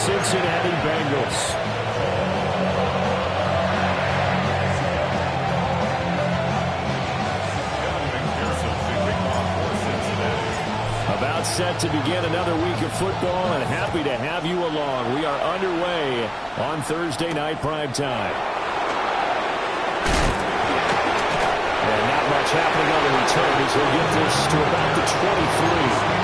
Cincinnati Bengals. About set to begin another week of football, and happy to have you along. We are underway on Thursday night prime time. And not much happening on the return as he'll get this to about the 23.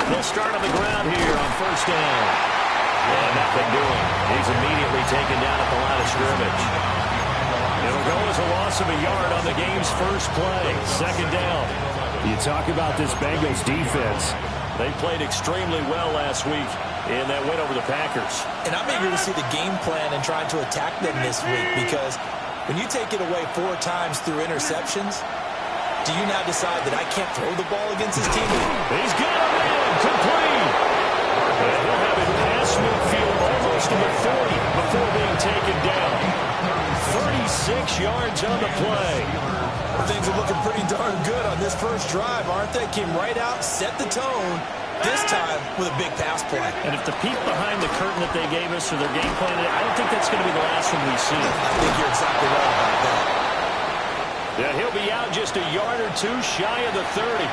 He'll start on the ground here on first down. And nothing doing. He's immediately taken down at the line of scrimmage. It'll go as a loss of a yard on the game's first play. Second down. You talk about this Bengals defense. They played extremely well last week in that win over the Packers. And I'm eager to see the game plan and trying to attack them this week, because when you take it away 4 times through interceptions, do you now decide that I can't throw the ball against this team? He's got a man complete. And he'll have it past midfield almost to the 40 before being taken down. 36 yards on the play. Things are looking pretty darn good on this first drive, aren't they? Came right out, set the tone, this time with a big pass play. And if the peek behind the curtain that they gave us or their game plan, I don't think that's going to be the last one we see. I think you're exactly right about that. Yeah, he'll be out just a yard or two shy of the 30.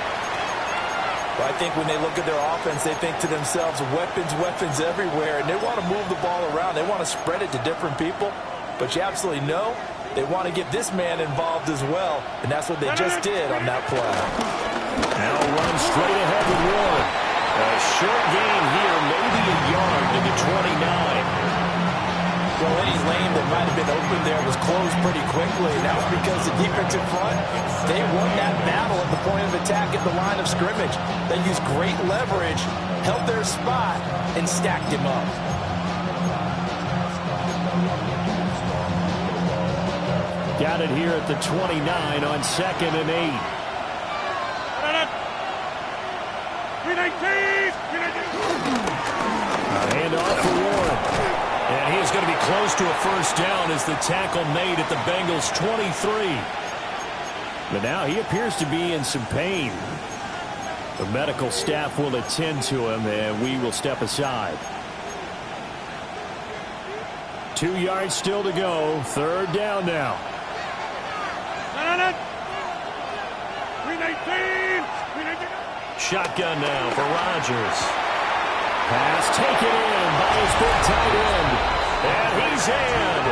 Well, I think when they look at their offense, they think to themselves, weapons, weapons everywhere, and they want to move the ball around. They want to spread it to different people, but you absolutely know they want to get this man involved as well, and that's what they just did on that play. Now run straight ahead with Warren. A short gain here, maybe a yard to the 29. Well, any lane that might have been open there was closed pretty quickly, and that was because the defensive front, they won that battle at the point of attack at the line of scrimmage. They used great leverage, held their spot, and stacked him up. Got it here at the 29 on 2nd and 8. A handoff for Warren. And he is going to be close to a first down as the tackle made at the Bengals' 23. But now he appears to be in some pain. The medical staff will attend to him, and we will step aside. 2 yards still to go. Third down now. Shotgun now for Rodgers. Pass taken in by his big tight end. And he's in.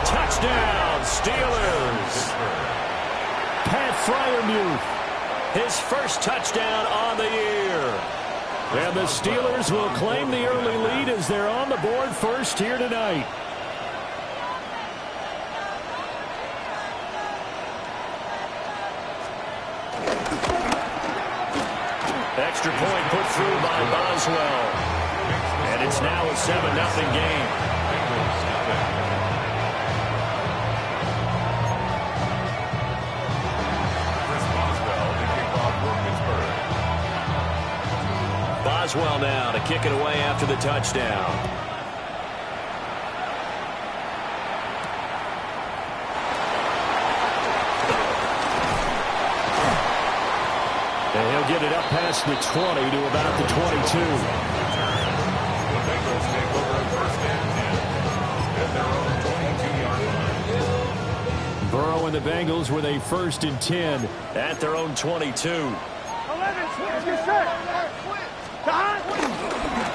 Touchdown, Steelers. Pat Freiermuth, his first touchdown on the year. And the Steelers will claim the early lead as they're on the board first here tonight. Extra point put through by Boswell. And it's now a 7-0 game. Boswell now to kick it away after the touchdown. And he'll get it up past the 20 to about the 22. The Bengals take over a first and 10 at their own 22-yard line. Burrow and the Bengals with a first and 10 at their own 22. 11,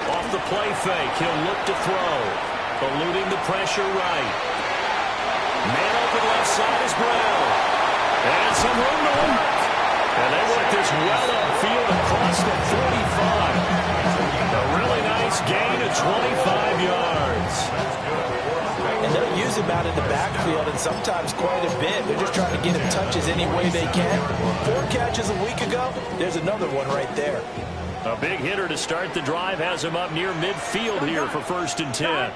Off the play fake, he'll look to throw. Eluding the pressure right. Man open left side is Brown. And some room to work. And they work this well upfield across the 45. A really nice gain of 25 yards. And they'll use him out in the backfield, and sometimes quite a bit. They're just trying to get him touches any way they can. 4 catches a week ago. There's another one right there. A big hitter to start the drive has him up near midfield here for first and 10.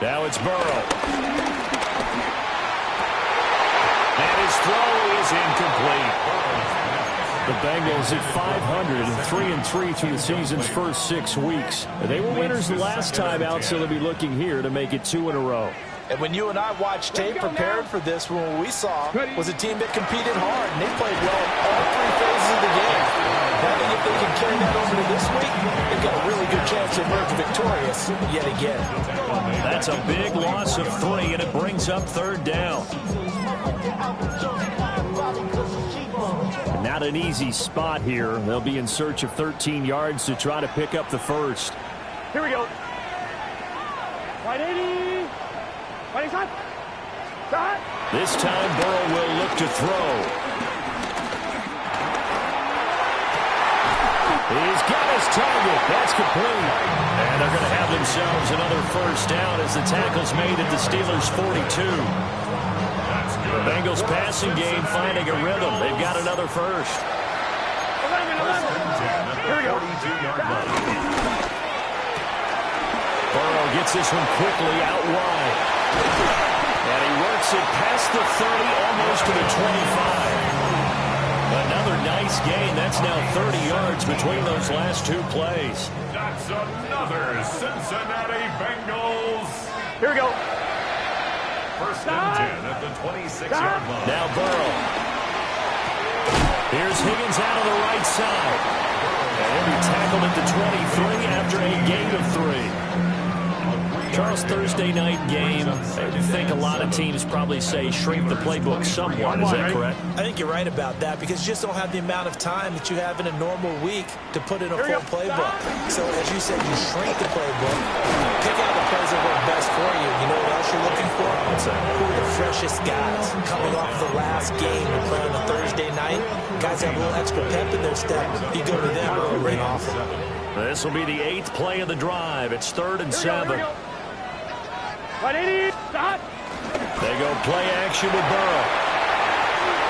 Now it's Burrow. And his his throw is incomplete. The Bengals at 500 and 3-3 through the season's first 6 weeks. They were winners the last time out, so they'll be looking here to make it 2 in a row. And when you and I watched tape prepared for this, what we saw was a team that competed hard, and they played well in all 3 phases of the game. I think if they can carry that over to this week, they've got a really good chance to emerge victorious yet again. That's a big loss of 3, and it brings up 3rd down. Not an easy spot here. They'll be in search of 13 yards to try to pick up the first. Here we go. 180. 25. This time Burrow will look to throw. He's got his target. That's complete. And they're going to have themselves another first down as the tackle's made at the Steelers' 42. The Bengals passing game finding a rhythm. They've got another first. 11. Here we go. Burrow gets this one quickly out wide. And he works it past the 30, almost to the 25. Another nice gain. That's now 30 yards between those last 2 plays. That's another Cincinnati Bengals. Here we go. First and 10 at the 26-yard line. Now Burrow. Here's Higgins out of the right side. And he'll be tackled at the 23 after a gain of 3. Charles, Thursday night game, I think a lot of teams probably say shrink the playbook somewhat. Is that correct? I think you're right about that because you just don't have the amount of time that you have in a normal week to put in a full playbook. So as you said, you shrink the playbook, pick out the plays that work best for you. You know what else you're looking for? Who are the freshest guys coming off the last game and play on a Thursday night? Guys have a little extra pep in their step. You go to them early and often. This will be the 8th play of the drive. It's 3rd and 7. 180. They go play action with Burrow.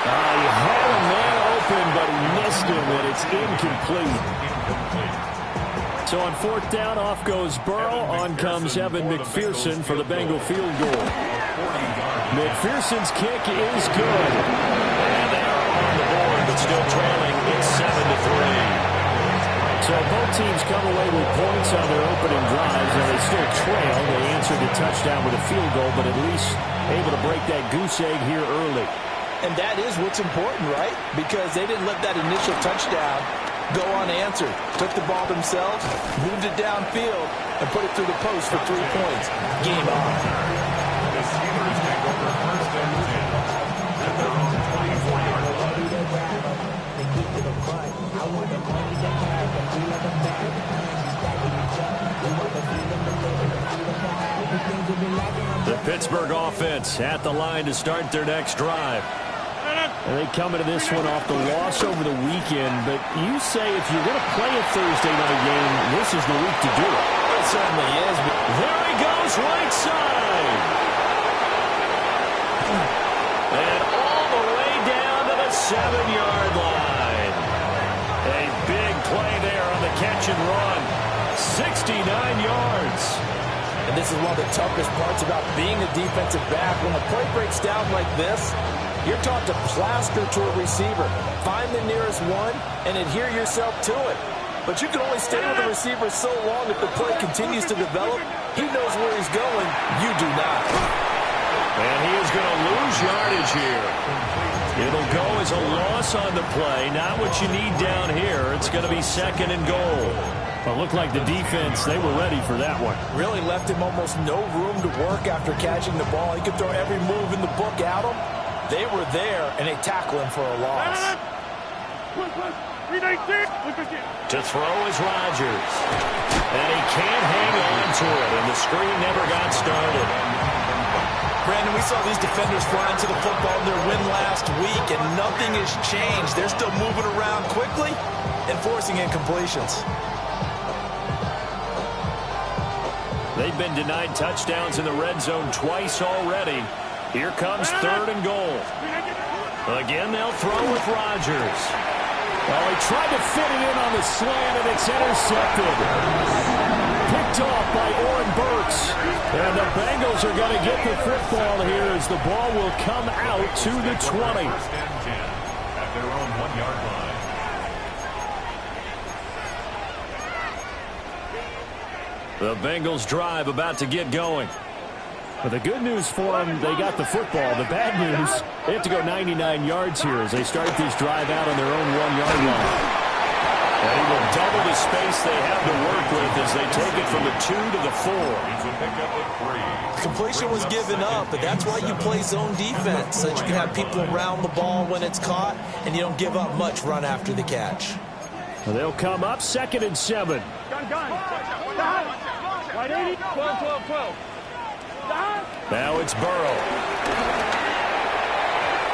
He had a man open, but he missed him, and it's incomplete. So on 4th down, off goes Burrow. On comes Evan McPherson for the Bengal field goal. McPherson's kick is good. And they are on the board, but still trailing. It's 7-3. So both teams come away with points on their opening drives, and they still trail. They answered the touchdown with a field goal, but at least able to break that goose egg here early. And that is what's important, right? Because they didn't let that initial touchdown go unanswered. Took the ball themselves, moved it downfield, and put it through the post for 3 points. Game on. The Steelers take over first and 10 at their own 24-yard line. The Pittsburgh offense at the line to start their next drive. And they come into this one off the loss over the weekend, but you say if you're going to play a Thursday night game, this is the week to do it. It certainly is. There he goes, right side. And all the way down to the 7-yard line. A big play there on the catch and run. 69 yards. And this is one of the toughest parts about being a defensive back. When the play breaks down like this, you're taught to plaster to a receiver. Find the nearest one and adhere yourself to it. But you can only stay with the receiver so long if the play continues to develop. He knows where he's going. You do not. And he is going to lose yardage here. It'll go as a loss on the play. Not what you need down here. It's going to be 2nd and goal. Well, it looked like the defense, they were ready for that one. Really left him almost no room to work after catching the ball. He could throw every move in the book at him. They were there, and they tackle him for a loss. To throw is Rodgers. And he can't hang on to it, and the screen never got started. Brandon, we saw these defenders flying to the football in their win last week, and nothing has changed. They're still moving around quickly and forcing incompletions. They've been denied touchdowns in the red zone twice already. Here comes 3rd and goal. Again, they'll throw with Rodgers. Well, he tried to fit it in on the slant, and it's intercepted. picked off by Oren Burks. And the Bengals are going to get the football here as the ball will come out to the 20. First and 10 at their own 1-yard line. The Bengals drive about to get going. But the good news for them, they got the football. The bad news, they have to go 99 yards here as they start this drive out on their own 1-yard line. And he will double the space they have to work with as they take it from the 2 to the 4. It's a pickup of 3. Completion was given up, but that's why you play zone defense, so that you can have people around the ball when it's caught, and you don't give up much run after the catch. Well, they'll come up 2nd and 7. Gun. Right 80. 12. Now it's Burrow.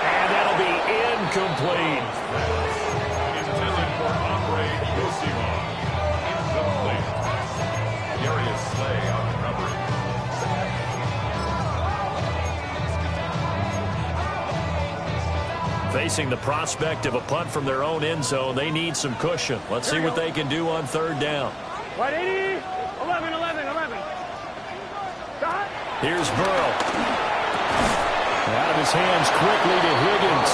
And that'll be incomplete. Intended for Andre Yosima. Incomplete. Darius Slay on recovery. Facing the prospect of a punt from their own end zone, they need some cushion. Let's see what they can do on 3rd down. Right 80. 11. Here's Burrow. Out of his hands quickly to Higgins.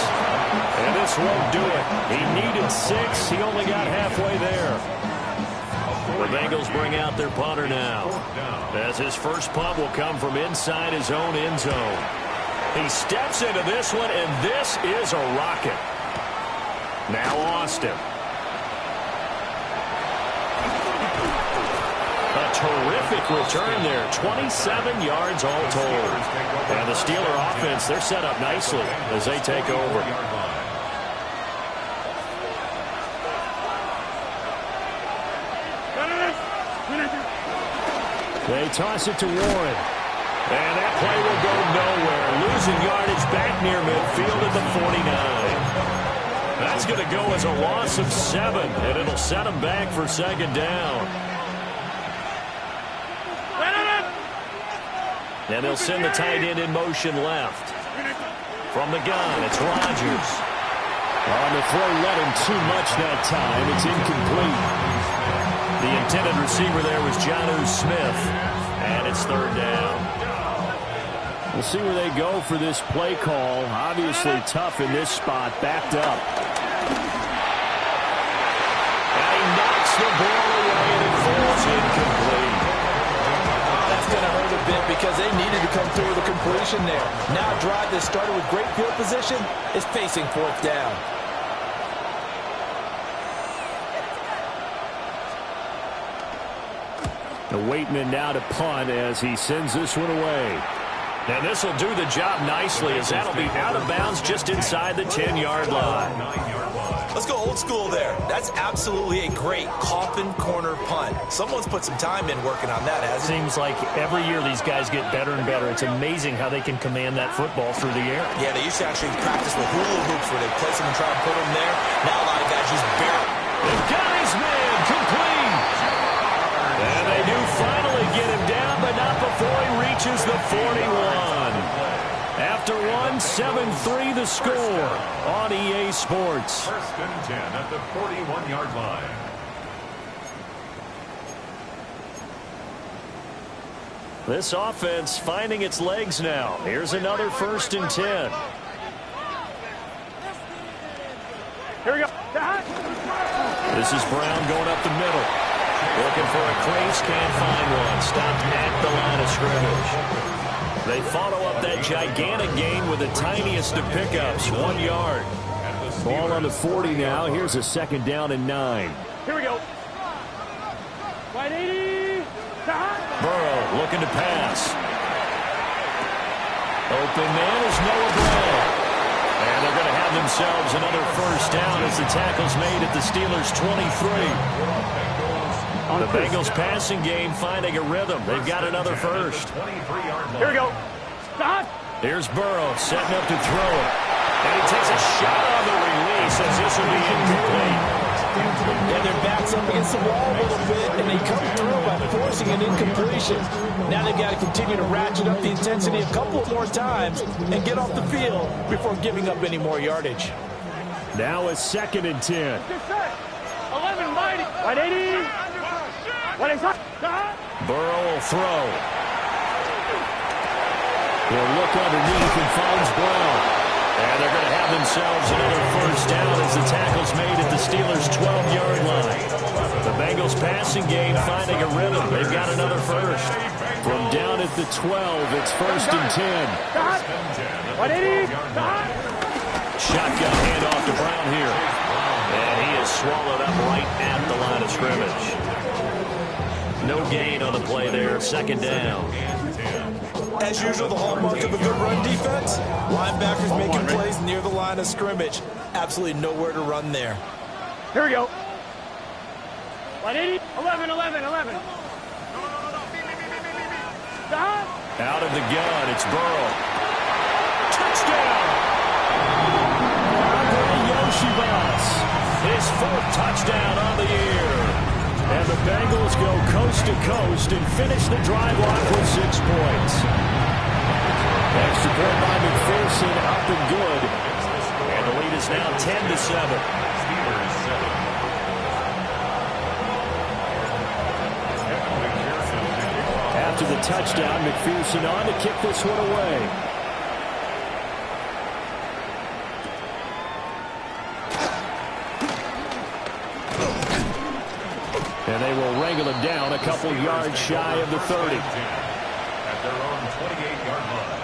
And this won't do it. He needed 6. He only got halfway there. The Bengals bring out their punter now, as his first punt will come from inside his own end zone. He steps into this one, and this is a rocket. Now Austin. A terrific return there. 27 yards all told. And the Steeler offense, they're set up nicely as they take over. They toss it to Warren. And that play will go nowhere. Losing yardage back near midfield at the 49. That's going to go as a loss of 7, and it'll set them back for 2nd down. And they'll send the tight end in motion left. From the gun, it's Rodgers. On the throw, let him too much that time. It's incomplete. The intended receiver there was Jonnu Smith. And it's 3rd down. We'll see where they go for this play call. Obviously tough in this spot, backed up. And he knocks the ball away and it falls incomplete. That's going to hurt a bit because they needed to come through with a completion there. Now a drive that started with great field position is facing 4th down. The Waitman now to punt as he sends this one away. And this will do the job nicely as that'll be out of bounds just inside the 10-yard line. Let's go old school there. That's absolutely a great coffin corner punt. Someone's put some time in working on that, hasn't it? Seems like every year these guys get better and better. It's amazing how they can command that football through the air. Yeah, they used to actually practice with hula hoops where they place them and try to put them there. Now a lot of guys just barely. They've got his man complete. And they do finally get him down, but not before he reaches the 41. After 1, 7-3 the score on EA Sports. 1st and 10 at the 41-yard line. This offense finding its legs now. Here's another 1st and 10. Here we go. This is Brown going up the middle. Looking for a crease, can't find one. Stopped at the line of scrimmage. They follow up that gigantic gain with the tiniest of pickups, 1 yard. Ball on the 40 now. Here's a 2nd down and 9. Here we go. Right 80. Burrow looking to pass. Open man is Noah Brown. And they're going to have themselves another 1st down as the tackle's made at the Steelers' 23. The Bengals passing game finding a rhythm. They've got another 1st. Here we go. Stop. Here's Burrow setting up to throw it. And he takes a shot on the release as this will be incomplete. And their back's up against the wall a little bit, and they come through by forcing an incompletion. Now they've got to continue to ratchet up the intensity a couple more times and get off the field before giving up any more yardage. Now a 2nd and 10. 11 mighty. Right 80. What is that? Burrow will throw. He'll look underneath and finds Brown. And they're going to have themselves another first down as the tackle's made at the Steelers' 12-yard line. The Bengals passing game finding a rhythm. They've got another first. From down at the 12, it's 1st and 10. 180. Shotgun handoff to Brown here. And he is swallowed up right at the line of scrimmage. No gain on the play there. 2nd down. As usual, the hallmark of a good run defense, linebackers making plays near the line of scrimmage. Absolutely nowhere to run there. Here we go. 180. 11. Stop. Out of the gun, it's Burrow. Touchdown! Yoshibas. His 4th touchdown on the year. And the Bengals go coast to coast and finish the drive off with 6 points. Extra point by McPherson, up and good. And the lead is now 10-7. After the touchdown, McPherson on to kick this one away. And they will wrangle him down a couple yards shy of the 30. At their own 28-yard line.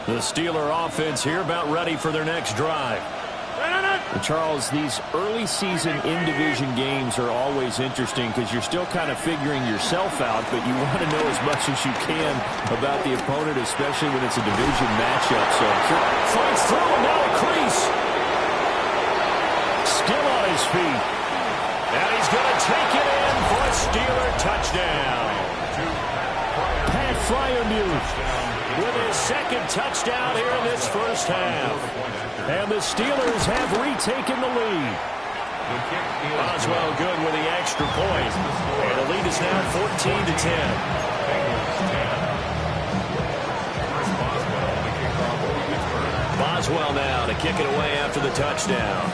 The Steeler offense here about ready for their next drive. And Charles, these early season in-division games are always interesting because you're still kind of figuring yourself out, but you want to know as much as you can about the opponent, especially when it's a division matchup. So fights through and now a crease. Still on his feet. And he's going to take it in for a Steeler touchdown. Pat Fryermuth with his 2nd touchdown here in this first half. And the Steelers have retaken the lead. Boswell good with the extra point. And the lead is now 14-10. Boswell now to kick it away after the touchdown.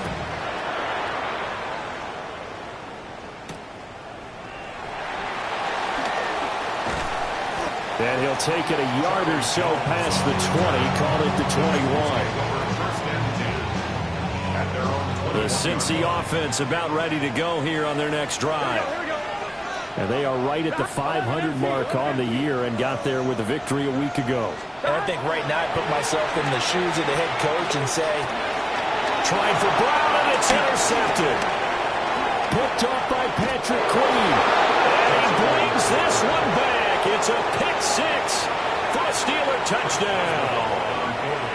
And he'll take it a yard or so past the 20, call it the 21. The Cincy offense about ready to go here on their next drive. And they are right at the 500 mark on the year and got there with a victory a week ago. And I think right now I put myself in the shoes of the head coach and say, trying for Brown, and it's intercepted. Picked off by Patrick Queen. And he brings this one back. It's a pick 6 for a Steeler touchdown.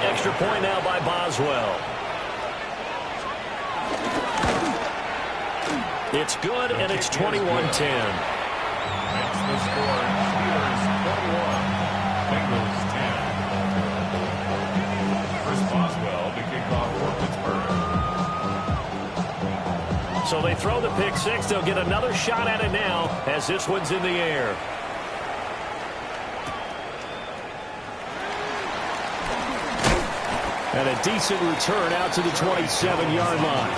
Extra point now by Boswell. It's good, and it's 21-10. Makes the score Steelers 21, Bengals 10. Chris Boswell to kick off for Pittsburgh. So they throw the pick 6. They'll get another shot at it now as this one's in the air. And a decent return out to the 27-yard line.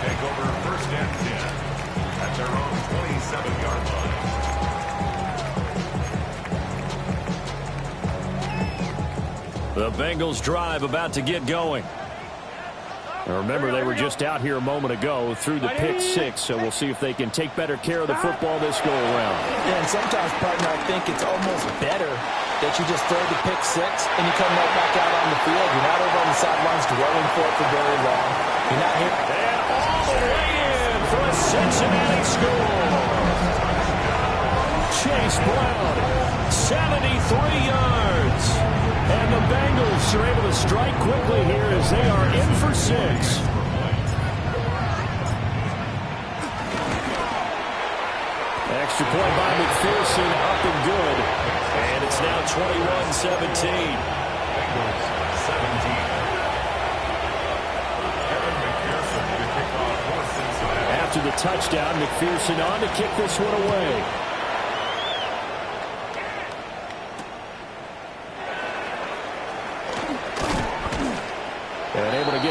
Take over 1st and 10 at their own 27-yard line. The Bengals drive about to get going. Now remember, they were just out here a moment ago through the pick 6, so we'll see if they can take better care of the football this go around. Yeah, and sometimes, partner, I think it's almost better that you just throw the pick 6 and you come right back out on the field. You're not over on the sidelines dwelling for it for very long. You're not here. And all the way in for a Cincinnati score. Chase Brown, 73 yards. And the Bengals are able to strike quickly here as they are in for 6. Extra point by McPherson, up and good. And it's now 21-17. After the touchdown, McPherson on to kick this one away.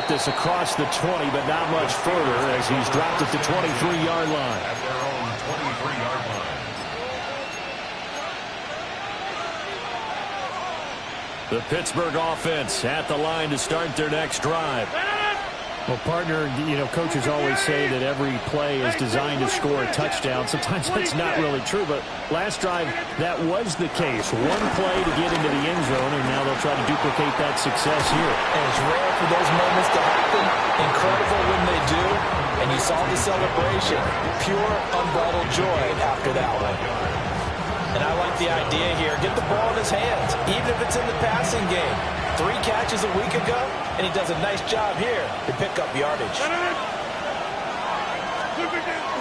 get this across the 20, but not much further as he's dropped at the 23-yard line. At their own 23-yard line. The Pittsburgh offense at the line to start their next drive. Well, partner, you know, coaches always say that every play is designed to score a touchdown. Sometimes that's not really true, but last drive, that was the case. One play to get into the end zone, and now they'll try to duplicate that success here. And it's rare for those moments to happen. Incredible when they do. And you saw the celebration. Pure, unbridled joy after that one. And I like the idea here. Get the ball in his hands, even if it's in the passing game. 3 catches a week ago, and he does a nice job here to pick up yardage.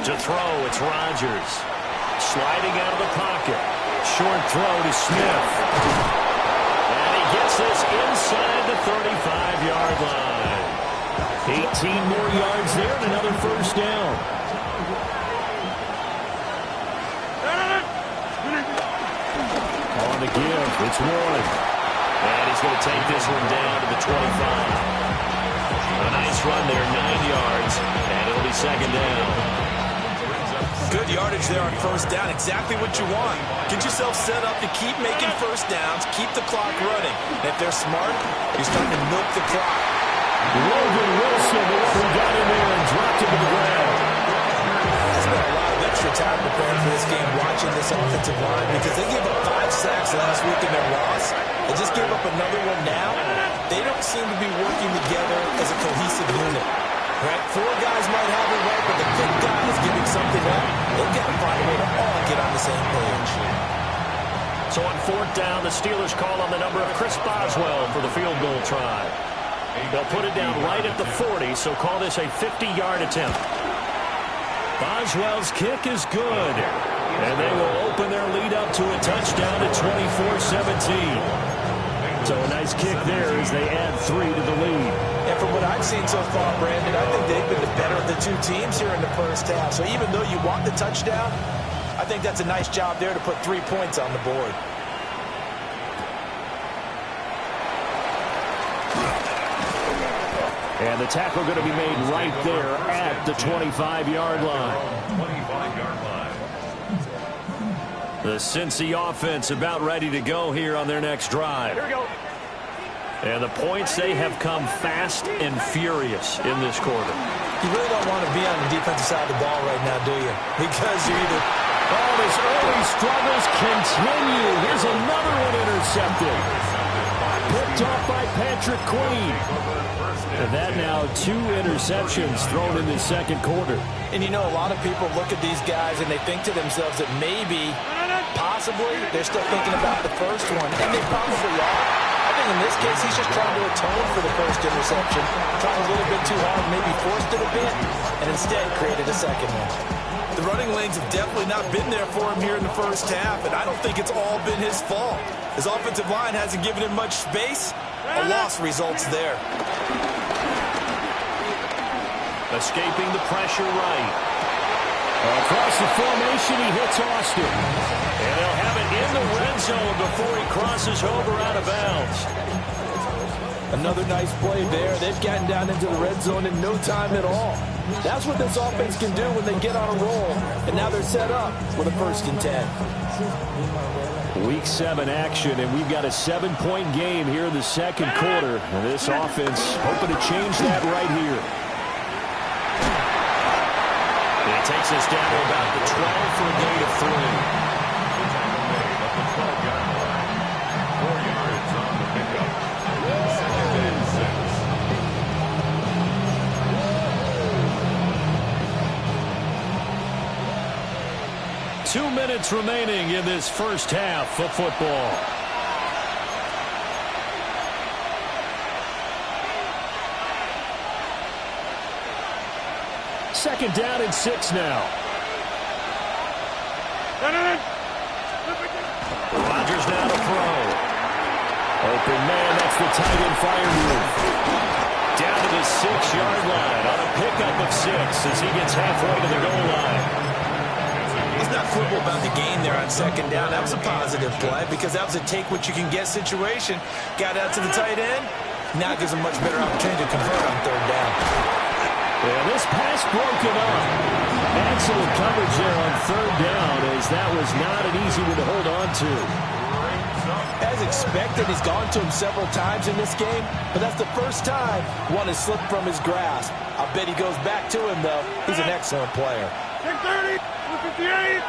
To throw, it's Rodgers. Sliding out of the pocket. Short throw to Smith. And he gets this inside the 35-yard line. 18 more yards there and another first down. On the give, it's Warren. And he's going to take this one down to the 25. A nice run there, 9 yards, and it'll be second down. Good yardage there on first down. Exactly what you want. Get yourself set up to keep making first downs, keep the clock running. And if they're smart, you're starting to milk the clock. Logan Wilson, the one who got in there and dropped him to the ground. There's been a lot of extra time preparing for this game, watching this offensive line, because they gave up 5 sacks last week in their loss. They just gave up another one now. They don't seem to be working together as a cohesive unit. Right? 4 guys might have it right, but the 5th guy is giving something up. They've got to find a way to all get on the same page. So on fourth down, the Steelers call on the number of Chris Boswell for the field goal try. They'll put it down right at the 40, so call this a 50-yard attempt. Boswell's kick is good. And they will open their lead up to a touchdown at 24-17. So a nice kick there as they add 3 to the lead. And from what I've seen so far, Brandon, I think they've been the better of the 2 teams here in the first half. So even though you want the touchdown, I think that's a nice job there to put 3 points on the board. And the tackle going to be made right there at the 25-yard line. 25-yard line. The Cincy offense about ready to go here on their next drive. Here we go. And the points, they have come fast and furious in this quarter. You really don't want to be on the defensive side of the ball right now, do you? Because you're either... Oh, his early struggles continue. Here's another one intercepted. Picked off by Patrick Queen. And that now 2 interceptions thrown in the second quarter. And you know, a lot of people look at these guys and they think to themselves that maybe, possibly, they're still thinking about the first one. And they probably are. I think in this case, he's just trying to atone for the first interception. Tried a little bit too hard, maybe forced it a bit, and instead created a second one. The running lanes have definitely not been there for him here in the first half, and I don't think it's all been his fault. His offensive line hasn't given him much space. A loss results there. Escaping the pressure right. Across the formation, he hits Austin. And they'll have it in the red zone before he crosses over out of bounds. Another nice play there. They've gotten down into the red zone in no time at all. That's what this offense can do when they get on a roll. And now they're set up with a 1st and 10. Week 7 action, and we've got a 7-point game here in the second quarter. And this offense hoping to change that right here. And he takes us down to about the 12 for a gain of 3. The 12-yard line. 4 yards on the pickup. 2nd and 6. 2 minutes remaining in this first half of football. Second down and 6 now. Rodgers now to throw. Open man, that's the tight end fire move. Down to the 6-yard line on a pickup of 6 as he gets halfway to the goal line. He's not quibble about the gain there on 2nd down. That was a positive play because that was a take-what-you-can-get situation. Got out to the tight end, Now gives them much better opportunity to convert on third down. Yeah, this pass broken up. Excellent coverage there on third down, as that was not an easy one to hold on to. As expected, he's gone to him several times in this game, but that's the first time one has slipped from his grasp. I bet he goes back to him, though. He's an excellent player. 630, 258.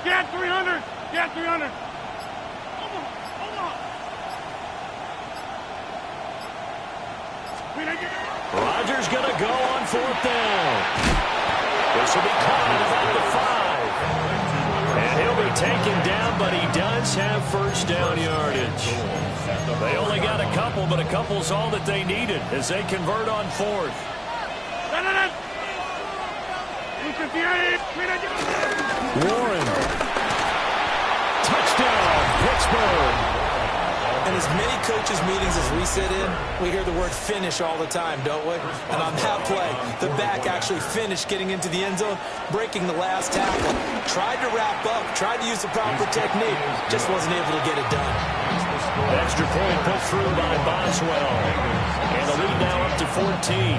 Get 300. Get 300. Rodgers going to go on fourth down. This will be caught at about the 5. And he'll be taken down, but he does have first down yardage. They only got a couple, but a couple's all that they needed as they convert on fourth. Warren. Touchdown, Pittsburgh. In as many coaches' meetings as we sit in, we hear the word finish all the time, don't we? And on that play, the back actually finished getting into the end zone, breaking the last tackle. Tried to wrap up, tried to use the proper technique, just wasn't able to get it done. Extra point put through by Boswell. And the lead now up to 14.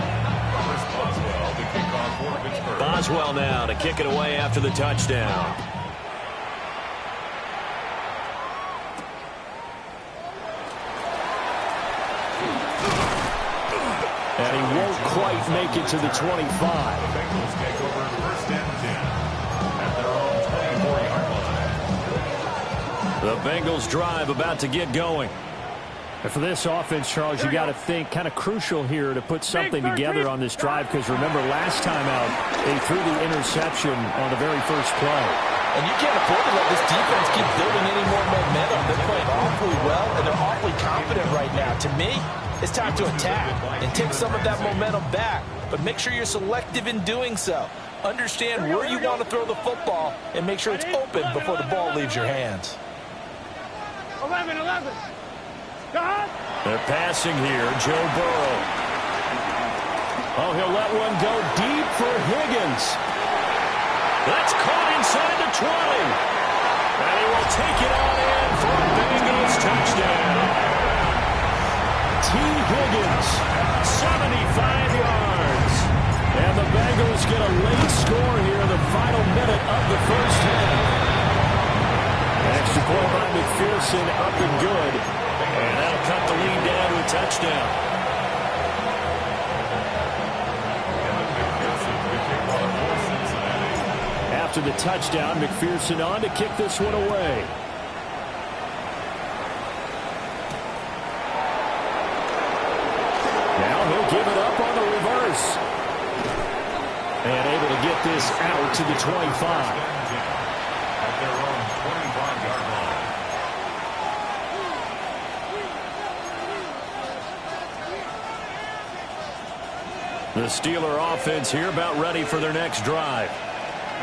Boswell now to kick it away after the touchdown. And he won't quite make it to the 25. The Bengals take over first and 10 at their own 24-yard line. The Bengals drive about to get going. And for this offense, Charles, you got to think kind of crucial here to put something together on this drive, because remember last time out they threw the interception on the very first play. And you can't afford to let this defense keep building any more momentum. They're playing awfully well, and they're awfully confident right now. To me, it's time to attack and take some of that momentum back. But make sure you're selective in doing so. Understand where you want to throw the football and make sure it's open before the ball leaves your hands. 11. They're passing here, Joe Burrow. Oh, he'll let one go deep for Higgins. That's caught inside the 20. And he will take it on in for a Bengals touchdown. T. Higgins, 75 yards. and the Bengals get a late score here in the final minute of the first half. Extra point by McPherson, up and good. And that'll cut the lead down to a touchdown. After the touchdown, McPherson on to kick this one away. Now he'll give it up on the reverse. And able to get this out to the 25. At their own 25-yard line. The Steeler offense here about ready for their next drive.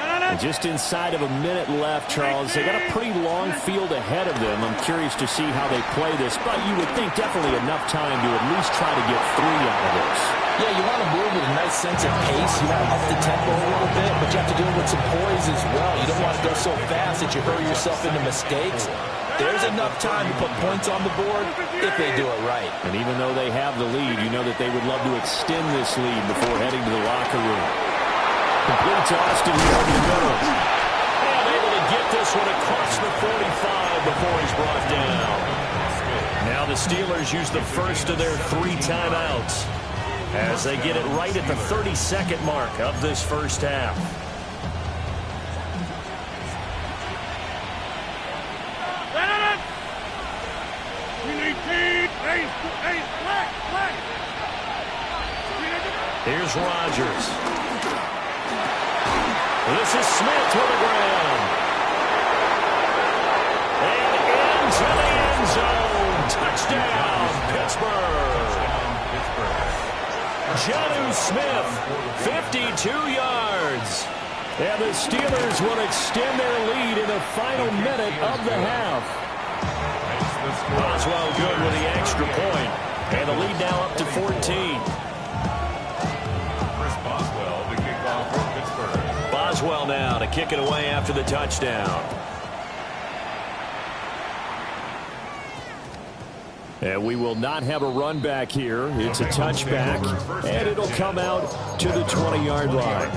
And just inside of a minute left, Charles. They got a pretty long field ahead of them. I'm curious to see how they play this, but you would think definitely enough time to at least try to get 3 out of this. Yeah, you want to move with a nice sense of pace. You want to up the tempo a little bit, but you have to do it with some poise as well. You don't want to go so fast that you hurry yourself into mistakes. There's enough time to put points on the board if they do it right. And even though they have the lead, you know that they would love to extend this lead before heading to the locker room. Complete to Austin here over the middle. And able to get this one across the 45 before he's brought down. Now the Steelers use the first of their 3 timeouts as they get it right at the 32nd mark of this first half. Here's Rodgers. This is Smith to the ground. And into the end zone. Touchdown, Pittsburgh. Jonnu Smith, 52 yards. And the Steelers will extend their lead in the final minute of the half. Boswell good with the extra point. And the lead now up to 14. Chris Boswell, the kickoff for Pittsburgh. Boswell now to kick it away after the touchdown. And we will not have a run back here. It's a touchback, and it'll come out to the 20-yard line.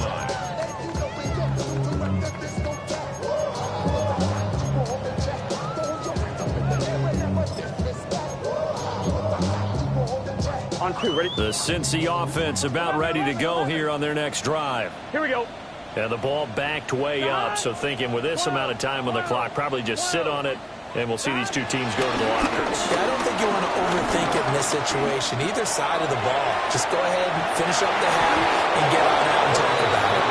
On 2, ready? The Cincy offense about ready to go here on their next drive. Here we go. And the ball backed way up, so thinking with this amount of time on the clock, probably just sit on it, and we'll see these two teams go to the lockers. Yeah, I don't think you want to overthink it in this situation. Either side of the ball. Just go ahead and finish up the half and get on out and talk about it.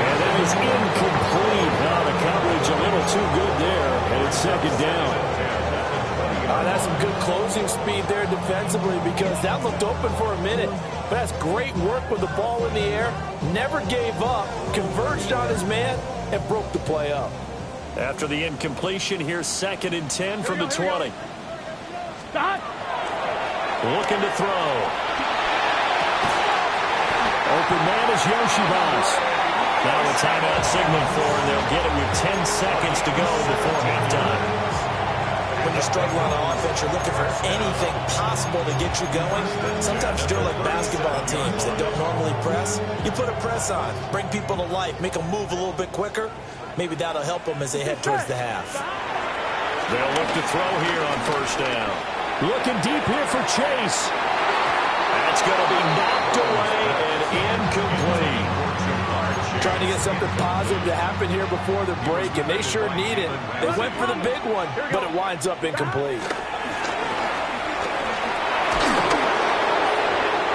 And that is incomplete. Now the coverage a little too good there, and it's second down. That's some good closing speed there defensively because that looked open for a minute. But that's great work with the ball in the air. Never gave up, converged on his man, and broke the play up. After the incompletion, here's 2nd and 10 from the 20. Stop. Looking to throw. Open man is Yoshibas. Now a timeout signal for, and they'll get it with 10 seconds to go before halftime. When you struggle on offense, you're looking for anything possible to get you going. Sometimes you do it like basketball teams that don't normally press. You put a press on, bring people to life, make them move a little bit quicker. Maybe that'll help them as they head towards the half. They'll look to throw here on 1st down. Looking deep here for Chase. That's going to be knocked away and incomplete. Trying to get something positive to happen here before the break, and they sure need it. They went for the big one, but it winds up incomplete.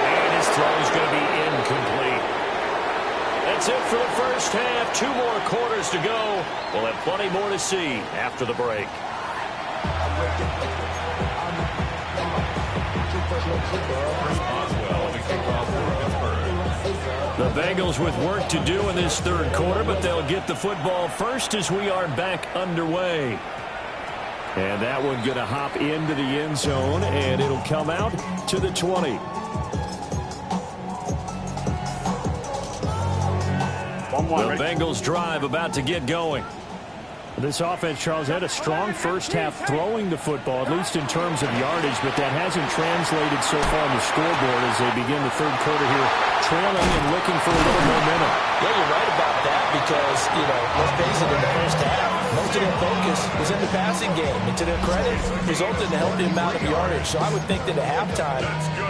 And his throw is going to be incomplete. That's it for the first half. 2 more quarters to go. We'll have plenty more to see after the break. Chris Boswell, the kickoff for Pittsburgh. The Bengals with work to do in this 3rd quarter, but they'll get the football first as we are back underway. And that one going to hop into the end zone, and it'll come out to the 20. The Bengals drive about to get going. This offense, Charles, had a strong first half throwing the football, at least in terms of yardage, but that hasn't translated so far on the scoreboard as they begin the 3rd quarter here, trailing and looking for a little momentum. Yeah, you're right about that because, let's face it, in the first half, most of their focus was in the passing game. And to their credit, resulted in a healthy amount of yardage. So I would think that at halftime,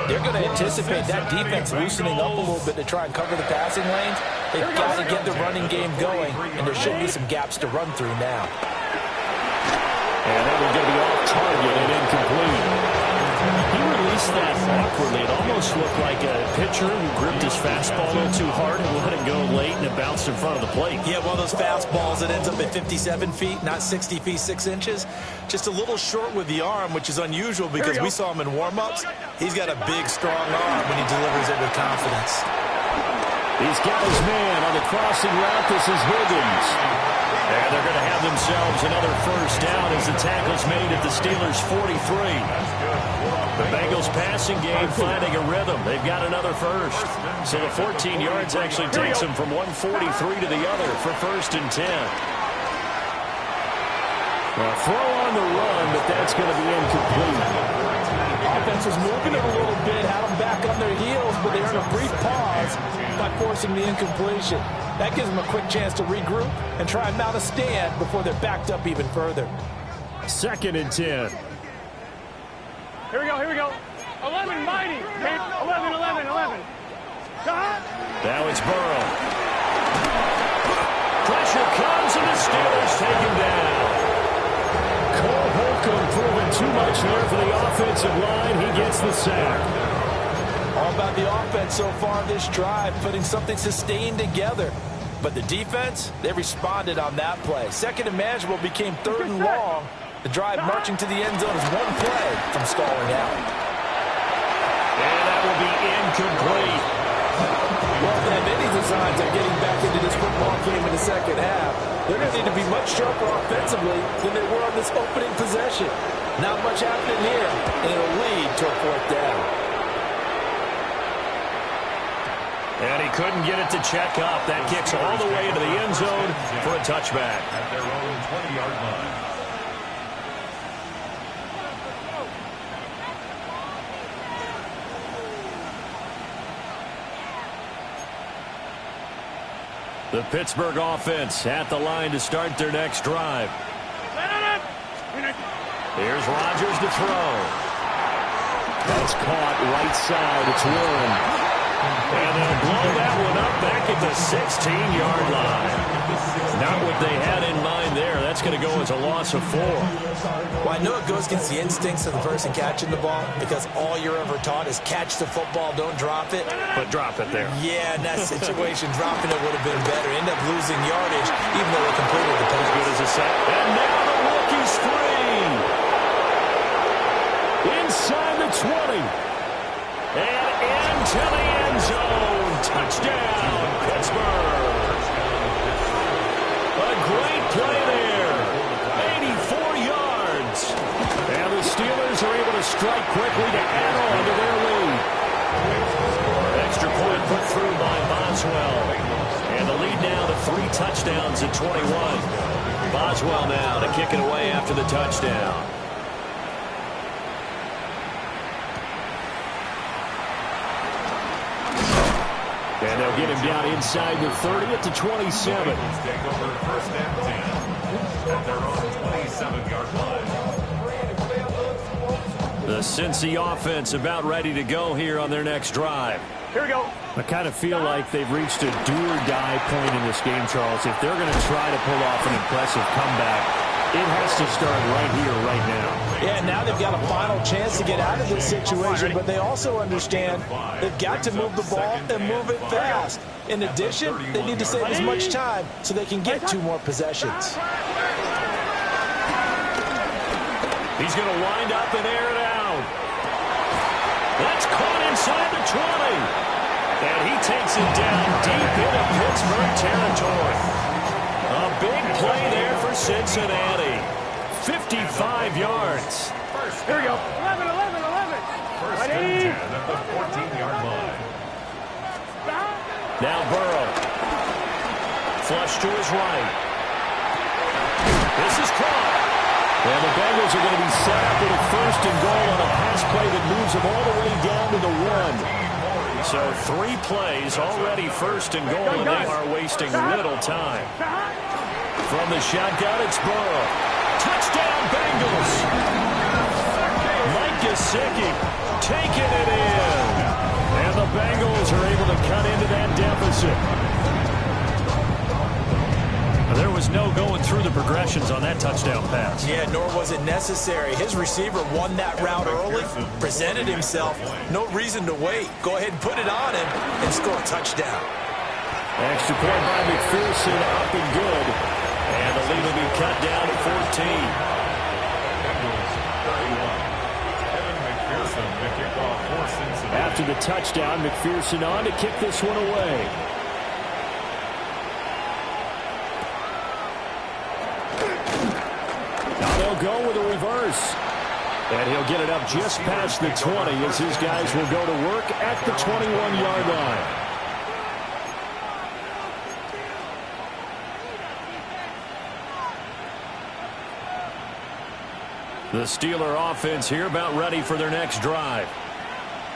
they're going to anticipate that defense loosening up a little bit to try and cover the passing lanes. They've got to get the running game going, and there should be some gaps to run through now. And that was going to be off target and incomplete. He released that awkwardly. It almost looked like a pitcher who gripped his fastball a little too hard and let it go late, and it bounced in front of the plate. Yeah, one of those fastballs that ends up at 57 feet, not 60 feet, 6 inches. Just a little short with the arm, which is unusual because we saw him in warm-ups. He's got a big, strong arm when he delivers it with confidence. He's got his man on the crossing route. This is Higgins. And they're going to have themselves another first down as the tackle's made at the Steelers' 43. The Bengals passing game finding a rhythm. They've got another first. So the 14 yards actually takes them from 143 to the other for 1st and 10. A throw on the run, but that's going to be incomplete. Offense was moving it a little bit, had them back on their heels, but they earned a brief pause by forcing the incompletion. That gives them a quick chance to regroup and try and mount a stand before they're backed up even further. 2nd and 10. Here we go, here we go. 11 mighty. 11, 11, 11. Shot. Now it's Burrow. Pressure comes, and the Steelers take him down. Cole Holcomb proving too much there for the offensive line. He gets the sack. All about the offense so far this drive, putting something sustained together. But the defense, they responded on that play. 2nd and manageable became 3rd and long. The drive marching to the end zone is one play from stalling out. And that will be incomplete. Well, they have any designs of getting back into this football game in the 2nd half. They're going to need to be much sharper offensively than they were on this opening possession. Not much happening here, and it'll lead to a 4th down. And he couldn't get it to check up. That kicks all the way into the end zone for a touchback. At their own 20-yard line. The Pittsburgh offense at the line to start their next drive. Here's Rodgers to throw. That's caught right side. It's Warren. And they'll blow that one up back at the 16-yard line. Not what they had in mind there. That's going to go as a loss of 4. Well, I know it goes against the instincts of the person catching the ball because all you're ever taught is catch the football, don't drop it. But drop it there. Yeah, in that situation, dropping it would have been better. End up losing yardage, even though they completed the pass. As good as a set. And now the rookie's free. Inside the 20. And into the end zone. Touchdown, Pittsburgh. A great play there. 84 yards. And the Steelers are able to strike quickly to add on to their lead. Extra point put through by Boswell. And the lead now to 3 touchdowns at 21. Boswell now to kick it away after the touchdown. And they'll get him down inside the 30 at the 27. Take over 1st and 10 at their own 27-yard line. The Cincy offense about ready to go here on their next drive. Here we go. I kind of feel like they've reached a do-or-die point in this game, Charles. If they're going to try to pull off an impressive comeback, it has to start right here, right now. Yeah, now they've got a final chance to get out of this situation, but they also understand they've got to move the ball and move it fast. In addition, they need to save as much time so they can get 2 more possessions. He's going to wind up and air it out. That's caught inside the 20. And he takes it down deep into Pittsburgh territory. A big play there for Cincinnati. 55 yards. Here we go. 11, 11, 11. 1st and 10 at the 14-yard line. Now Burrow. Flush to his right. This is caught. And the Bengals are going to be set up with a 1st and goal on a pass play that moves them all the way down to the 1. So 3 plays already 1st and goal, and they are wasting little time. From the shotgun, it's Burrow. Touchdown, Bengals. Mike Gesicki taking it in. And the Bengals are able to cut into that deficit. There was no going through the progressions on that touchdown pass. Yeah, nor was it necessary. His receiver won that route early, presented himself. No reason to wait. Go ahead and put it on him and score a touchdown. Extra point by McPherson, up and good. And the lead will be cut down to 14. After the touchdown, McPherson on to kick this one away. Now they'll go with a reverse. And he'll get it up just past the 20 as his guys will go to work at the 21-yard line. The Steeler offense here about ready for their next drive.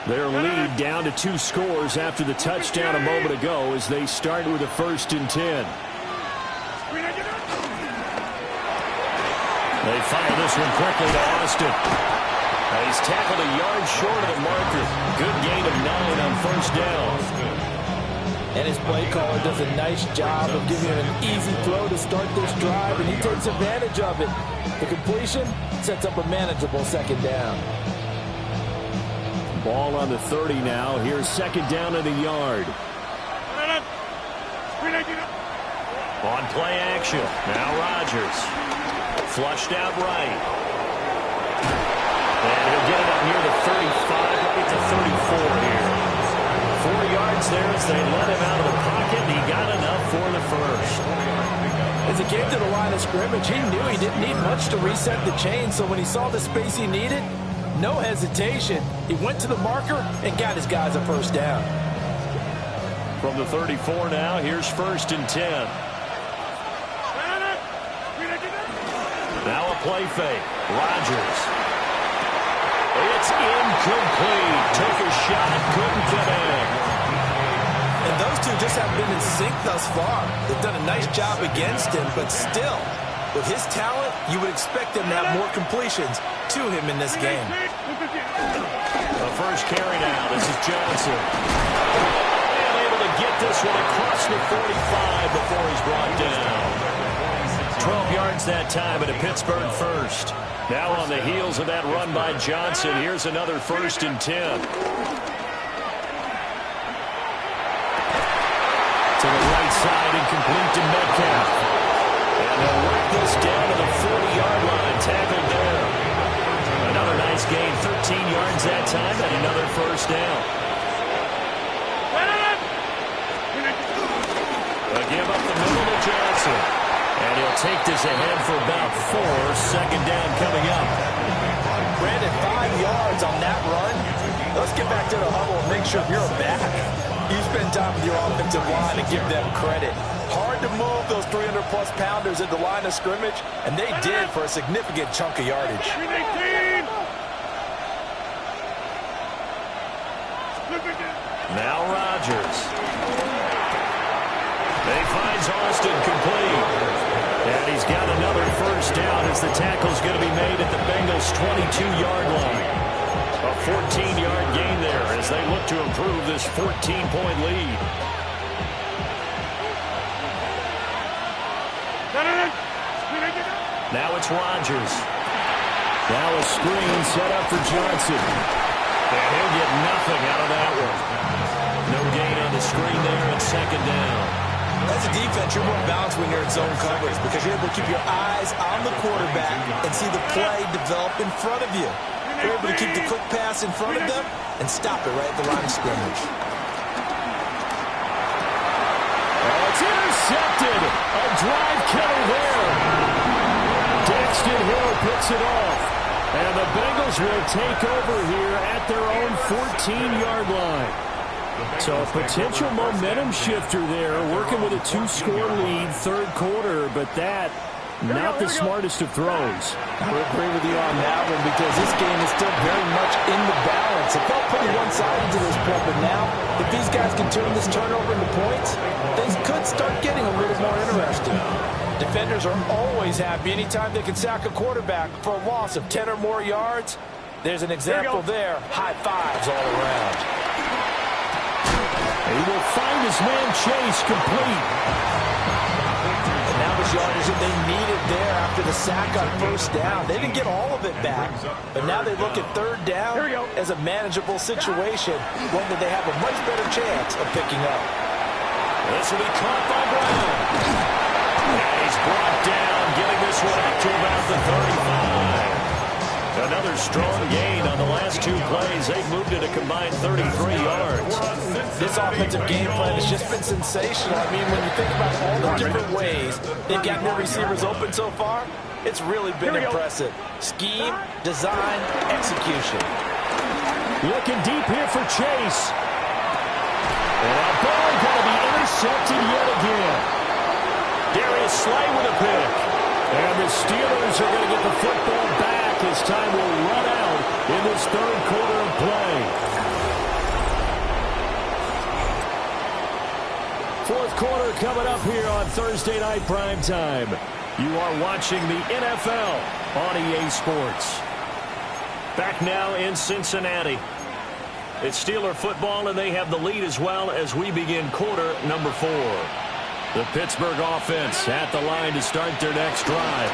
Their lead down to 2 scores after the touchdown a moment ago as they start with a 1st and 10. They fire this one quickly to Austin. He's tackled a yard short of the marker. Good gain of 9 on 1st down. And his play caller does a nice job of giving him an easy throw to start this drive, and he takes advantage of it. The completion sets up a manageable 2nd down. Ball on the 30 now. Here's 2nd down at a yard. On play action. Now Rodgers. Flushed out right. And he'll get it up near the 35, right to 34 here. 4 yards there as they let him out of the pocket. He got enough for the 1st. As he came to the line of scrimmage, he knew he didn't need much to reset the chain, so when he saw the space he needed, no hesitation. He went to the marker and got his guys a first down. From the 34 now, here's 1st and 10. Now a play fake. Rodgers. It's incomplete. Took a shot, couldn't get in. And those two just have been in sync thus far. They've done a nice job against him, but still, with his talent, you would expect them to have more completions to him in this game. The first carry now. This is Johnson. And able to get this one across the 45 before he's brought down. 12 yards that time and a Pittsburgh first. Now on the heels of that run by Johnson, here's another 1st and 10. To the right side and complete to Metcalf. And they'll work this down to the 40-yard line. Tackled there. Another nice gain, 13 yards that time, and another first down. A give up the middle to Johnson. And he'll take this ahead for about 4. Second down coming up. Brandon, 5 yards on that run. Let's get back to the huddle and make sure you're back. You spend time with your offensive line and give them credit. Hard to move those 300-plus pounders at the line of scrimmage, and they did for a significant chunk of yardage. Now Rodgers. He finds Austin complete. And he's got another first down as the tackle's going to be made at the Bengals' 22-yard line. A 14-yard gain there as they look to improve this 14-point lead. Now it's Rodgers. Now a screen set up for Johnson. And he'll get nothing out of that one. No gain on the screen there and second down. As a defense, you're more balanced when you're in zone coverage because you're able to keep your eyes on the quarterback and see the play develop in front of you. You're able to keep the quick pass in front of them and stop it right at the line of scrimmage. Oh, it's intercepted. A drive killer there. Daxton Hill picks it off. And the Bengals will take over here at their own 14-yard line. So a potential momentum shifter there, working with a 2-score lead, third quarter, but that, not the smartest of throws. I would agree with you on that one because this game is still very much in the balance. It felt pretty one-sided to this point, but now, if these guys can turn this turnover into points, things could start getting a little more interesting. Defenders are always happy anytime they can sack a quarterback for a loss of 10 or more yards. There's an example there. High fives all around. He will find his man Chase complete. And now the yardage that they needed there after the sack on first down. They didn't get all of it back, but now they look at third down as a manageable situation, one that they have a much better chance of picking up. This will be caught by Brown. And he's brought down, getting this one up to about the 35. Another strong gain on the last 2 plays. They've moved it a combined 33 yards. This offensive game plan has just been sensational. I mean, when you think about all the different ways they've gotten their receivers open so far, it's really been impressive. Scheme, design, execution. Looking deep here for Chase. And that ball going to be intercepted yet again. Darius Slay with a pick. And the Steelers are going to get the football back as time will run out in this third quarter of play. Fourth quarter coming up here on Thursday Night Primetime. You are watching the NFL on EA Sports. Back now in Cincinnati. It's Steeler football, and they have the lead as well as we begin quarter number 4. The Pittsburgh offense at the line to start their next drive.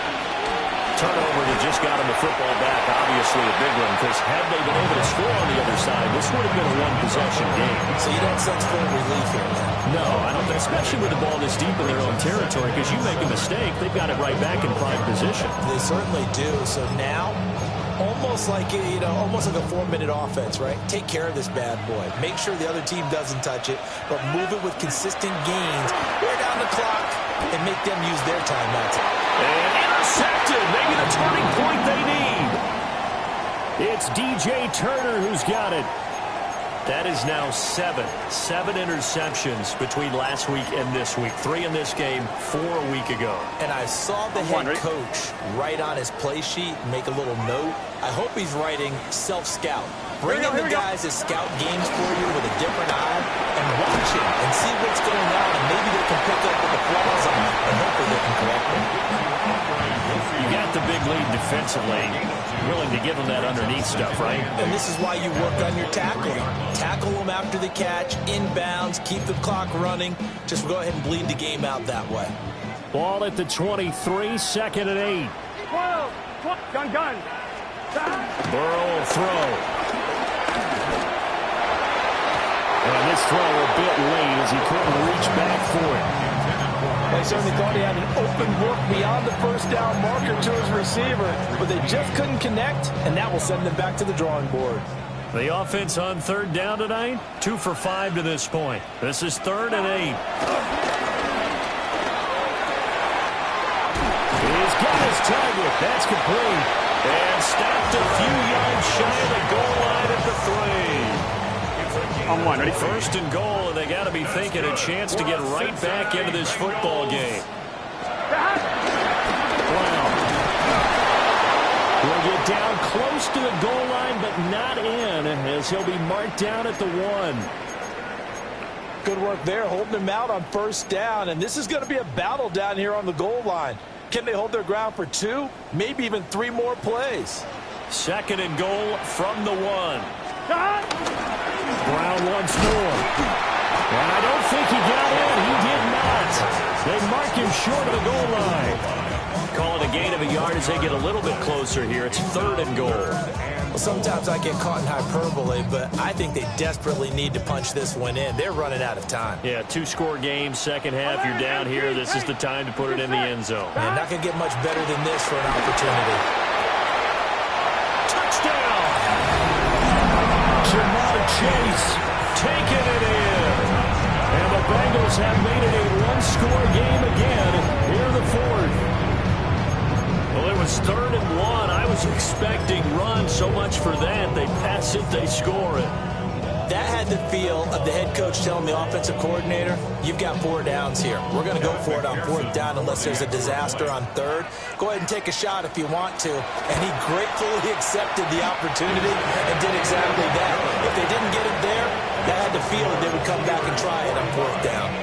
Turnover that just got them the football back, obviously a big one, because had they been able to score on the other side, this would have been a one-possession game. So you don't sense full relief here, man? No, I don't think, especially with the ball this deep in their own territory, because you make a mistake, they've got it right back in prime position. They certainly do. So now, almost like almost like a 4-minute offense, right? Take care of this bad boy. Make sure the other team doesn't touch it, but move it with consistent gains. We're down the clock. and make them use their timeouts. And intercepted. Maybe the turning point they need. It's DJ Turner who's got it. That is now seven interceptions between last week and this week. 3 in this game, 4 a week ago. And I saw the head coach write on his play sheet, make a little note. I hope he's writing self-scout. Bring in the guys that scout games for you with a different eye and watch it and see what's going on, and maybe they can pick up with the flaws on it, and hopefully they can correct them. You got the big lead defensively. Willing to give them that underneath stuff, right? And this is why you work on your tackling. Tackle them after the catch, inbounds, keep the clock running. Just go ahead and bleed the game out that way. Ball at the 23, 2nd and 8. 12, gun. Burrow will throw. And this throw a bit late as he couldn't reach back for it. They certainly thought he had an open look beyond the first down marker to his receiver, but they just couldn't connect, and that will send them back to the drawing board. The offense on 3rd down tonight, 2 for 5 to this point. This is 3rd and 8. He's got his target. That's complete. And stopped a few yards shy of the goal line at the 3. On 1, ready? 1st and goal, and they got to be thinking a chance to get right back into this football game. Brown will get down close to the goal line, but not in, as he'll be marked down at the 1. Good work there, holding them out on 1st down, and this is going to be a battle down here on the goal line. Can they hold their ground for 2, maybe even 3 more plays? 2nd and goal from the 1. Brown once more. And I don't think he got in. He did not. They mark him short of the goal line. Call it a gain of a yard as they get a little bit closer here. It's 3rd and goal. Well, sometimes I get caught in hyperbole, but I think they desperately need to punch this one in. They're running out of time. Yeah, 2-score game, 2nd half. You're down here. This is the time to put it in the end zone. And not going to get much better than this for an opportunity. Touchdown! Jamar Chase Taking it in. And the Bengals have made it a 1-score game again here in the 4th. Well, it was 3rd and 1. I was expecting run. So much for that. They pass it, they score it. That had the feel of the head coach telling the offensive coordinator, you've got 4 downs here. We're going to go for it on 4th down unless there's a disaster on 3rd. Go ahead and take a shot if you want to. And he gratefully accepted the opportunity and did exactly that. If they didn't get it there, that had the feel that they would come back and try it on 4th down.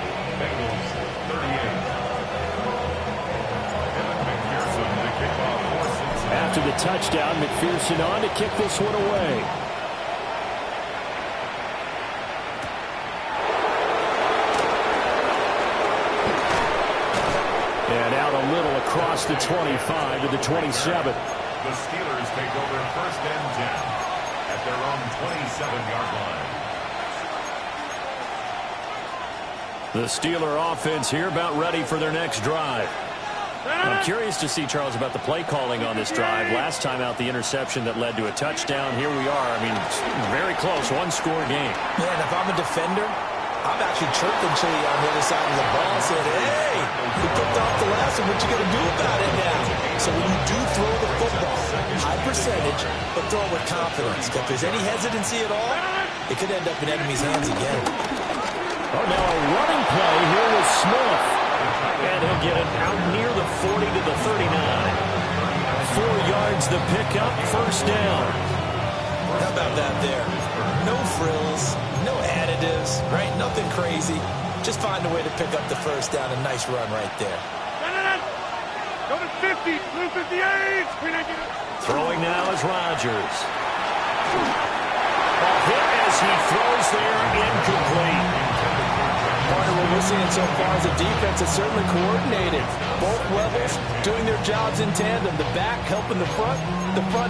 After the touchdown, McPherson on to kick this one away. And out a little across the 25 to the 27. The Steelers take over 1st and 10 at their own 27-yard line. The Steeler offense here about ready for their next drive. I'm curious to see, Charles, about the play calling on this drive. Last time out, the interception that led to a touchdown. Here we are. I mean, very close, 1-score game. Man, if I'm a defender, I'm actually chirping Chili on the other side of the ball, saying, hey, you picked off the last one. What you going to do about it now? So when you do throw the football, high percentage, but throw it with confidence. If there's any hesitancy at all, it could end up in enemy's hands again. Oh, now a running play here with Smith. And he'll get it out near the 40 to the 39. 4 yards the pickup, 1st down. How about that there? No frills, no additives, right? Nothing crazy. Just find a way to pick up the 1st down. A nice run right there. Go to 50, blue 58. Throwing now is Rodgers. A hit as he throws there, incomplete. Part of what we're seeing so far is a defense that's certainly coordinated. Both levels doing their jobs in tandem. The back helping the front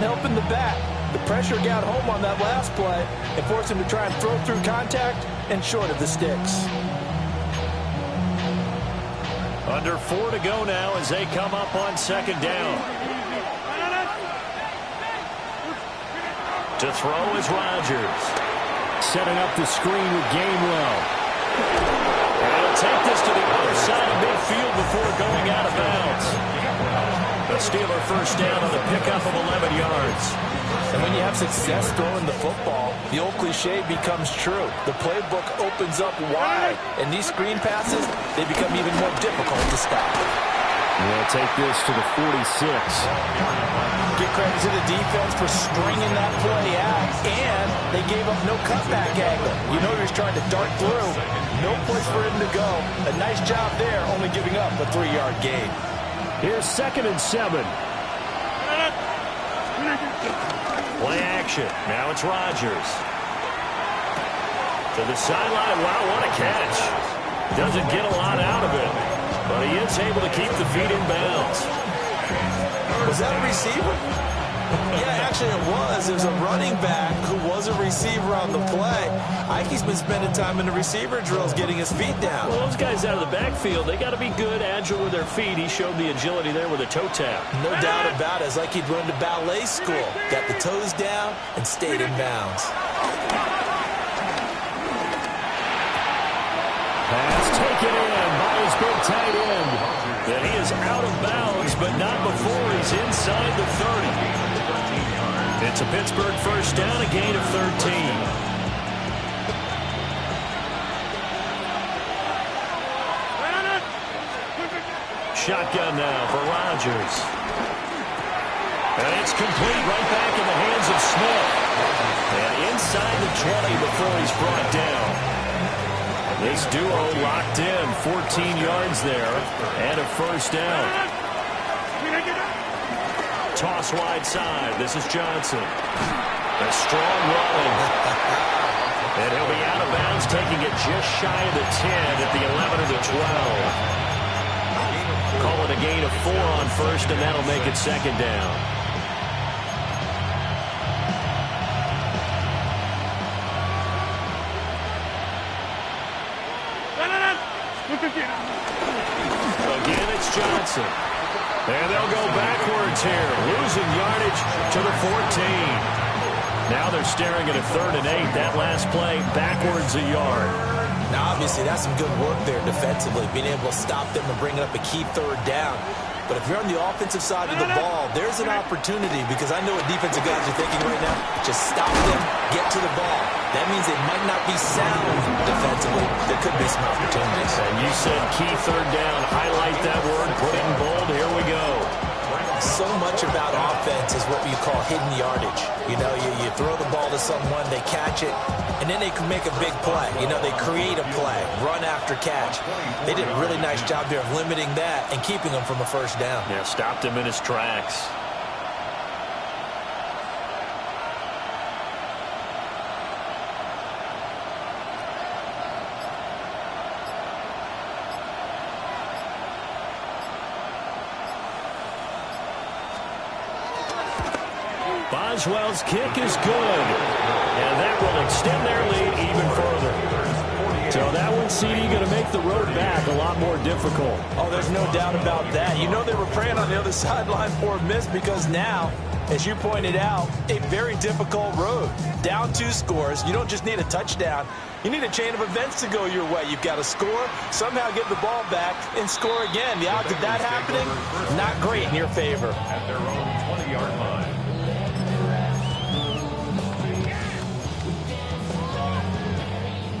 helping the back. The pressure got home on that last play and forced him to try and throw through contact and short of the sticks. Under 4 to go now as they come up on 2nd down. To throw is Rodgers. Setting up the screen with Gainwell. And he'll take this to the other side of midfield before going out of bounds. The Steeler first down on the pickup of 11 yards. And when you have success throwing the football, the old cliche becomes true. The playbook opens up wide, and these screen passes, they become even more difficult to stop. We'll take this to the 46. Give credit to the defense for stringing that play out, and they gave up no cutback angle. You know he was trying to dart through. No place for him to go. A nice job there, only giving up a 3-yard gain. Here's 2nd and 7. Play action. Now it's Rodgers. To the sideline. Wow, what a catch. Doesn't get a lot out of it, but he is able to keep the feet in bounds. Was that a receiver? Yeah, actually it was. It was a running back who was a receiver on the play. Ike's been spending time in the receiver drills getting his feet down. Well, those guys out of the backfield, they got to be good, agile with their feet. He showed the agility there with a toe tap. No doubt about it. It's like he'd run to ballet school. Got the toes down and stayed in bounds. Pass taken in by his big tight end. Then he is out of bounds, but not before he's inside the 30. It's a Pittsburgh first down, a gain of 13. Shotgun now for Rodgers. And it's complete right back in the hands of Smith. And inside the 20 before he's brought down. This duo locked in, 14 yards there, and a first down. Toss wide side. This is Johnson. A strong run. And he'll be out of bounds, taking it just shy of the 10 at the 11 or the 12. Call it a gain of 4 on first, and that'll make it second down. Again, it's Johnson. And they'll go backwards here, losing yardage to the 14. Now they're staring at a 3rd and 8. That last play, backwards a yard. Now, obviously, that's some good work there defensively, being able to stop them and bring up a key 3rd down. But if you're on the offensive side of the ball, there's an opportunity, because I know what defensive guys are thinking right now. Just stop them, get to the ball. That means they might not be sound defensively. There could be some opportunities. And you said key 3rd down. Highlight that word, put it in bold. Here we go. So much about offense is what you call hidden yardage. You know, you throw the ball to someone, they catch it, and then they can make a big play. You know, they create a play, run after catch. They did a really nice job there of limiting that and keeping them from a first down. Yeah, stopped him in his tracks. Boswell's kick is good, and that will extend their lead even further. So that one, CD, going to make the road back a lot more difficult. Oh, there's no doubt about that. You know they were praying on the other sideline for a miss, because now, as you pointed out, a very difficult road. Down 2 scores. You don't just need a touchdown. You need a chain of events to go your way. You've got to score, somehow get the ball back, and score again. The odds of that happening, not great in your favor. At their own 20-yard line.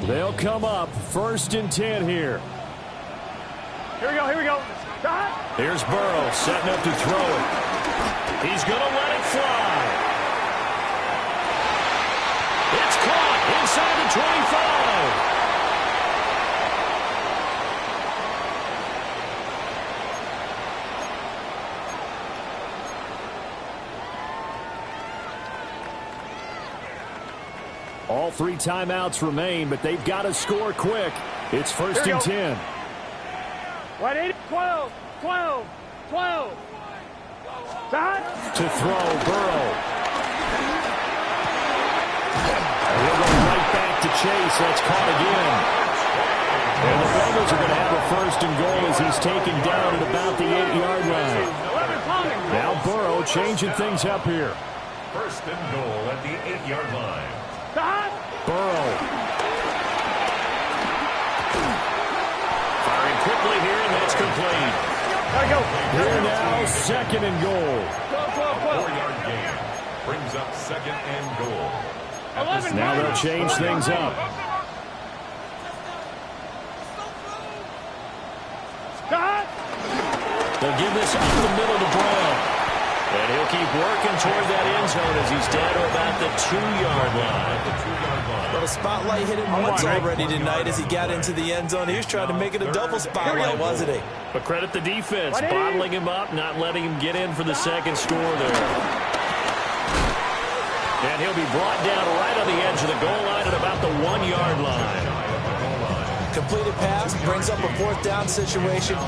They'll come up 1st and 10 here. Here we go, here we go. Here's Burrow setting up to throw it. He's going to let it fly. It's caught inside the 25. All 3 timeouts remain, but they've got to score quick. It's 1st and 10. Wide 8, 12, 12, 12. To throw, Burrow. And he'll go right back to Chase. That's caught again. And the Bengals are going to have a 1st and goal as he's taken down at about the 8-yard line. Now Burrow changing things up here. 1st and goal at the 8-yard line. Burrow. It's complete. Gotta go. Here now, second and goal. Go. 4-yard gain. Brings up second and goal. 11, Now they'll change things up. Stop. They'll give this up the middle to Brown. And he'll keep working toward that end zone as he's down to about the 2-yard line. Well, the spotlight hit him once already tonight as he got into the end zone. He was trying to make it a double spotlight, wasn't he? But credit the defense, bottling him up, not letting him get in for the second score there. And he'll be brought down right on the edge of the goal line at about the 1-yard line. Completed pass, brings up a fourth down situation.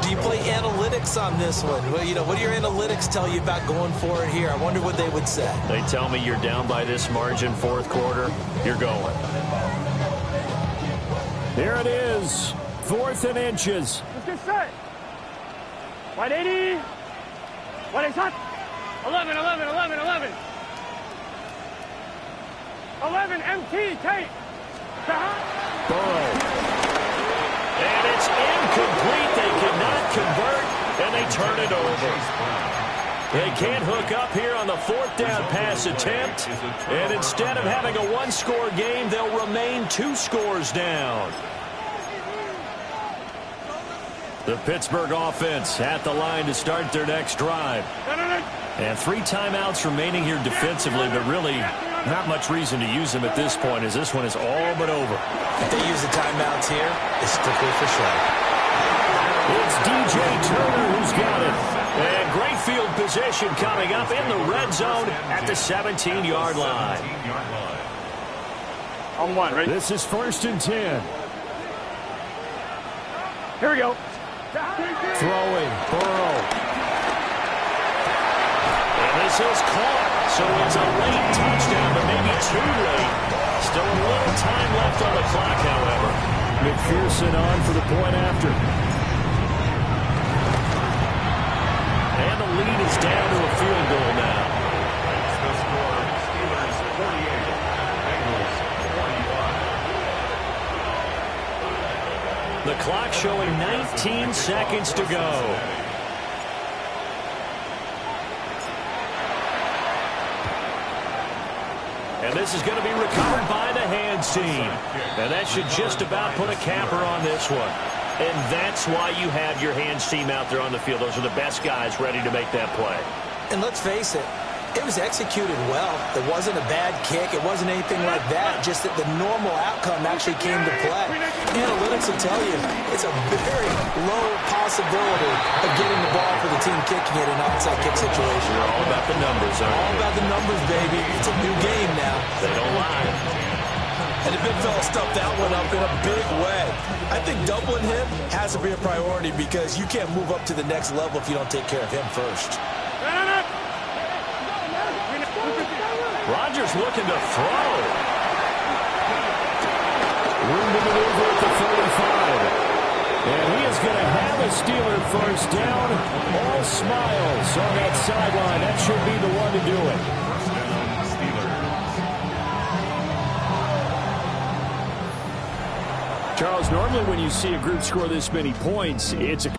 Do you play analytics on this one? Well, you know, what do your analytics tell you about going for it here? I wonder what they would say. They tell me you're down by this margin, fourth quarter, you're going. Here it is, 4th and inches. Let's get set. Wide 80. Wide is hot. 11. 11 MT, Tate. Burrow. And it's incomplete. They cannot convert, and they turn it over. They can't hook up here on the 4th down pass attempt. And instead of having a 1-score game, they'll remain 2 scores down. The Pittsburgh offense at the line to start their next drive. And 3 timeouts remaining here defensively, but really not much reason to use them at this point as this one is all but over. If they use the timeouts here, it's strictly for show. It's DJ Turner who's got it. And great field position coming up in the red zone at the 17-yard line. On 1, right? This is 1st and 10. Here we go. Throwing, Burrow. And this is caught. So it's a late touchdown, but maybe too late. Still a little time left on the clock, however. McPherson on for the point after. And the lead is down to a field goal now. That's the score. Steelers 48, Bengals 21. The clock showing 19 seconds to go. And this is going to be recovered by the hands team. And that should just about put a capper on this one. And that's why you have your hands team out there on the field. Those are the best guys ready to make that play. And let's face it, it was executed well. It wasn't a bad kick. It wasn't anything like that. Just that the normal outcome actually came to play. Analytics will tell you it's a very low possibility of getting the ball for the team kicking it in an onside kick situation. You're all about the numbers, aren't you? All about the numbers, baby. It's a new game now. They don't lie. And the big fella stuffed that one up in a big way. I think doubling him has to be a priority because you can't move up to the next level if you don't take care of him first. Rodgers looking to throw. Room to maneuver at the 45. And he is going to have a Steeler first down. All smiles on that sideline. That should be the one to do it. First down, Steelers. Charles, normally when you see a group score this many points, it's a